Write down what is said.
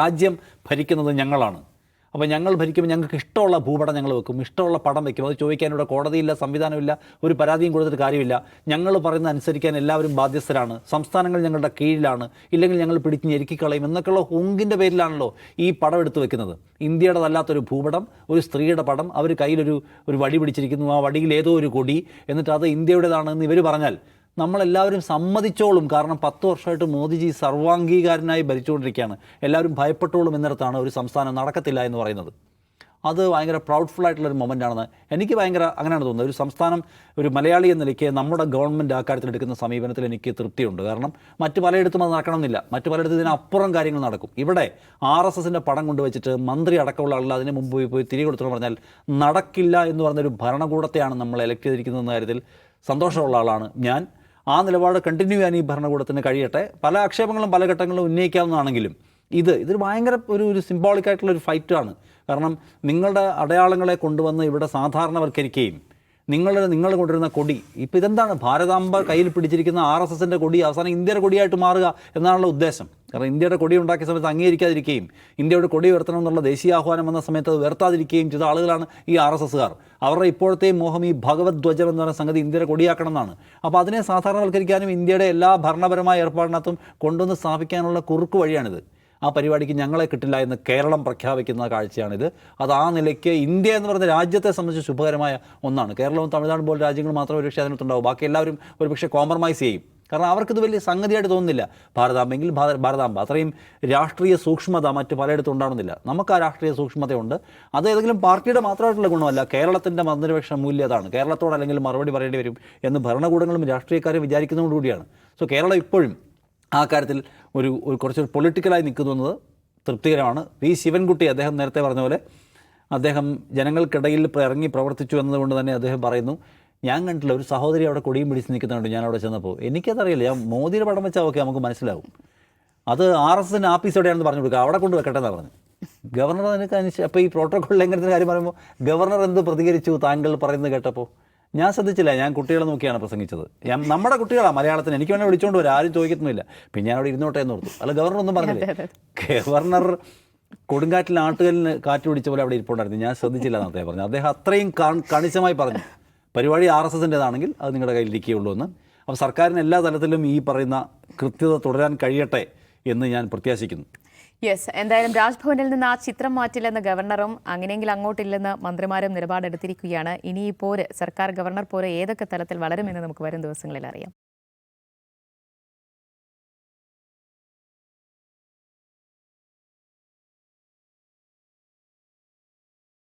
രാജ്യം ഭരിക്കുന്നത് ഞങ്ങളാണ്. അപ്പോൾ ഞങ്ങൾ ഭരിക്കുമ്പോൾ ഞങ്ങൾക്ക് ഇഷ്ടമുള്ള ഭൂപടം ഞങ്ങൾ വെക്കും, ഇഷ്ടമുള്ള പടം വെക്കും. അത് ചോദിക്കാനിവിടെ കോടതിയില്ല, സംവിധാനമില്ല, ഒരു പരാതിയും കൊടുത്തിട്ട് കാര്യമില്ല. ഞങ്ങൾ പറയുന്നത് അനുസരിക്കാൻ എല്ലാവരും ബാധ്യസ്ഥരാണ്. സംസ്ഥാനങ്ങൾ ഞങ്ങളുടെ കീഴിലാണ്, ഇല്ലെങ്കിൽ ഞങ്ങൾ പിടിച്ച് ഞെരുക്കിക്കളയും എന്നൊക്കെയുള്ള ഹുങ്കിൻ്റെ പേരിലാണല്ലോ ഈ പടം എടുത്ത് വെക്കുന്നത്. ഇന്ത്യയുടേതല്ലാത്തൊരു ഭൂപടം, ഒരു സ്ത്രീയുടെ പടം, അവർ കയ്യിലൊരു വടി പിടിച്ചിരിക്കുന്നു, ആ വടിയിൽ ഏതോ ഒരു കൊടി, എന്നിട്ട് അത് ഇന്ത്യയുടേതാണെന്ന് ഇവർ പറഞ്ഞാൽ നമ്മളെല്ലാവരും സമ്മതിച്ചോളും. കാരണം 10 വർഷമായിട്ട് മോദിജി സർവാംഗീകാരനായി ഭരിച്ചുകൊണ്ടിരിക്കുകയാണ്. എല്ലാവരും ഭയപ്പെട്ടോളും എന്നിടത്താണ് ഒരു സംസ്ഥാനം നടക്കത്തില്ല എന്ന് പറയുന്നത്. അത് ഭയങ്കര പ്രൗഡ്ഫുൾ ആയിട്ടുള്ളൊരു മൊമെൻ്റാണെന്ന് എനിക്ക് അങ്ങനെയാണ് തോന്നുന്നത്. ഒരു സംസ്ഥാനം, ഒരു മലയാളി എന്ന നിലയ്ക്ക് നമ്മുടെ ഗവൺമെൻറ് ആ കാര്യത്തിൽ എടുക്കുന്ന സമീപനത്തിൽ എനിക്ക് തൃപ്തിയുണ്ട്. കാരണം മറ്റു പലയിടത്തും അത് നടക്കണമെന്നില്ല, മറ്റു പലയിടത്തും ഇതിനപ്പുറം കാര്യങ്ങൾ നടക്കും. ഇവിടെ RSSൻ്റെ പടം കൊണ്ടുവച്ചിട്ട് മന്ത്രി അടക്കമുള്ള ആളുകൾ അതിന് മുമ്പ് പോയി തിരികെ കൊടുത്തു പറഞ്ഞാൽ നടക്കില്ല എന്ന് പറഞ്ഞൊരു ഭരണകൂടത്തെയാണ് നമ്മൾ എലക്ട് ചെയ്തിരിക്കുന്നതെന്ന കാര്യത്തിൽ സന്തോഷമുള്ള ആളാണ് ഞാൻ. ആ നിലപാട് കണ്ടിന്യൂ ചെയ്യാൻ ഈ ഭരണകൂടത്തിന് കഴിയട്ടെ. പല ആക്ഷേപങ്ങളും പല ഘട്ടങ്ങളിലും ഉന്നയിക്കാവുന്നതാണെങ്കിലും ഇതൊരു ഭയങ്കര ഒരു സിംബോളിക്കായിട്ടുള്ളൊരു ഫൈറ്റാണ്. കാരണം നിങ്ങളുടെ അടയാളങ്ങളെ കൊണ്ടുവന്ന് ഇവിടെ സാധാരണവൽക്കരിക്കുകയും നിങ്ങൾ കൊണ്ടുവരുന്ന കൊടി, ഇപ്പോൾ ഇതെന്താണ് ഭാരതാംബ കയ്യിൽ പിടിച്ചിരിക്കുന്ന RSSൻ്റെ കൊടി അവസാനം ഇന്ത്യയുടെ കൊടിയായിട്ട് മാറുക എന്നാണുള്ള ഉദ്ദേശം. കാരണം ഇന്ത്യയുടെ കൊടി ഉണ്ടാക്കിയ സമയത്ത് അംഗീകരിക്കാതിരിക്കുകയും ഇന്ത്യയുടെ കൊടി ഉയർത്തണം എന്നുള്ള ദേശീയ ആഹ്വാനം വന്ന സമയത്ത് അത് ഉയർത്താതിരിക്കുകയും ചെയ്ത ആളുകളാണ് ഈ RSSകാർ. അവരുടെ ഇപ്പോഴത്തെയും മോഹം ഈ ഭഗവത് ധ്വജം എന്ന് പറയുന്ന സംഗതി ഇന്ത്യയുടെ കൊടിയാക്കണം എന്നാണ്. അപ്പോൾ അതിനെ സാധാരണവൽക്കരിക്കാനും ഇന്ത്യയുടെ എല്ലാ ഭരണപരമായ ഏർപ്പാടിനകത്തും കൊണ്ടുവന്ന് സ്ഥാപിക്കാനുള്ള കുറുക്ക് വഴിയാണിത്. ആ പരിപാടിക്ക് ഞങ്ങളെ കിട്ടില്ല എന്ന് കേരളം പ്രഖ്യാപിക്കുന്ന കാഴ്ചയാണിത്. അത് ആ നിലയ്ക്ക് ഇന്ത്യ എന്ന് പറയുന്ന രാജ്യത്തെ സംബന്ധിച്ച് ശുഭകരമായ ഒന്നാണ്. കേരളവും തമിഴ്നാടും പോലെ രാജ്യങ്ങൾ മാത്രമേ ഒരുപക്ഷെ അതിനകത്തുണ്ടാവും. ബാക്കി എല്ലാവരും ഒരുപക്ഷെ കോംപ്രമൈസ് ചെയ്യും. കാരണം അവർക്കിത് വലിയ സംഗതിയായിട്ട് തോന്നുന്നില്ല. ഭാരതാംബെങ്കിൽ ഭാരതാംബ, അത്രയും രാഷ്ട്രീയ സൂക്ഷ്മത മറ്റ് പലയിടത്തും ഉണ്ടാകുന്നില്ല. നമുക്ക് ആ രാഷ്ട്രീയ സൂക്ഷ്മതയുണ്ട്. അത് ഏതെങ്കിലും പാർട്ടിയുടെ മാത്രമായിട്ടുള്ള ഗുണമല്ല, കേരളത്തിൻ്റെ മതനിരപേക്ഷ മൂല്യം അതാണ്. കേരളത്തോട് അല്ലെങ്കിൽ മറുപടി പറയേണ്ടി വരും എന്ന് ഭരണകൂടങ്ങളും രാഷ്ട്രീയക്കാരും വിചാരിക്കുന്നതോടുകൂടിയാണ്. സോ കേരളം ഇപ്പോഴും ആ കാര്യത്തിൽ ഒരു കുറച്ചൊരു പൊളിറ്റിക്കലായി നിൽക്കുന്നത് തൃപ്തികരമാണ്. ശിവൻകുട്ടി അദ്ദേഹം നേരത്തെ പറഞ്ഞ പോലെ അദ്ദേഹം ജനങ്ങൾക്കിടയിൽ ഇറങ്ങി പ്രവർത്തിച്ചു എന്നതുകൊണ്ട് തന്നെ അദ്ദേഹം പറയുന്നു, ഞാൻ കണ്ടില്ല ഒരു സഹോദരി അവിടെ കൊടിയും പിടിച്ച് നിൽക്കുന്നുണ്ട് ഞാൻ അവിടെ ചെന്നപ്പോൾ. എനിക്കതറിയില്ല, ഞാൻ മോദിയുടെ പടം വെച്ചാൽ ഓക്കെ നമുക്ക് മനസ്സിലാവും. അത് RSSൻ്റെ ആഫീസ് എവിടെയാണെന്ന് പറഞ്ഞു കൊടുക്കുക, അവിടെ കൊണ്ട് വെക്കട്ടെ എന്നാണ് പറഞ്ഞു. ഗവർണർ അതിനനുസരിച്ച് അപ്പോൾ ഈ പ്രോട്ടോക്കോൾ ലംഘനത്തിൻ്റെ കാര്യം പറയുമ്പോൾ ഗവർണർ എന്ത് പ്രതികരിച്ചു താങ്കൾ പറയുന്നത് കേട്ടപ്പോൾ? ഞാൻ ശ്രദ്ധിച്ചില്ല, ഞാൻ കുട്ടികളെ നോക്കിയാണ് പ്രസംഗിച്ചത്. നമ്മുടെ കുട്ടികളാണ് മലയാളത്തിന്, എനിക്ക് വേണേൽ വിളിച്ചുകൊണ്ട് വരും, ആരും ചോദിക്കുന്നില്ല. പിന്നെ ഞാൻ അവിടെ ഇരുന്നോട്ടെ എന്ന് ഓർത്തു. അല്ല, ഗവർണർ ഒന്നും പറഞ്ഞില്ലേ? ഗവർണർ കൊടുങ്കാറ്റിൽ ആട്ടുകലിന് കാറ്റ് പിടിച്ച പോലെ അവിടെ ഇരിപ്പുണ്ടായിരുന്നു. ഞാൻ ശ്രദ്ധിച്ചില്ല എന്ന് അദ്ദേഹം പറഞ്ഞു. അദ്ദേഹം അത്രയും കണിശമായി പറഞ്ഞു, പരിപാടി RSSൻ്റേതാണെങ്കിൽ അത് നിങ്ങളുടെ കയ്യിലിരിക്കുകയുള്ളൂ എന്ന്. അപ്പോൾ സർക്കാരിന് എല്ലാ തലത്തിലും ഈ പറയുന്ന കൃത്യത തുടരാൻ കഴിയട്ടെ എന്ന് ഞാൻ പ്രത്യാശിക്കുന്നു. യെസ്, എന്തായാലും രാജ്ഭവനിൽ നിന്ന് ആ ചിത്രം മാറ്റില്ലെന്ന് ഗവർണറും അങ്ങനെയെങ്കിൽ അങ്ങോട്ടില്ലെന്ന് മന്ത്രിമാരും നിലപാടെടുത്തിരിക്കുകയാണ്. ഇനി ഈ പോര്, സർക്കാർ ഗവർണർ പോര് ഏതൊക്കെ തലത്തിൽ വളരുമെന്ന് നമുക്ക് വരും ദിവസങ്ങളിൽ അറിയാം.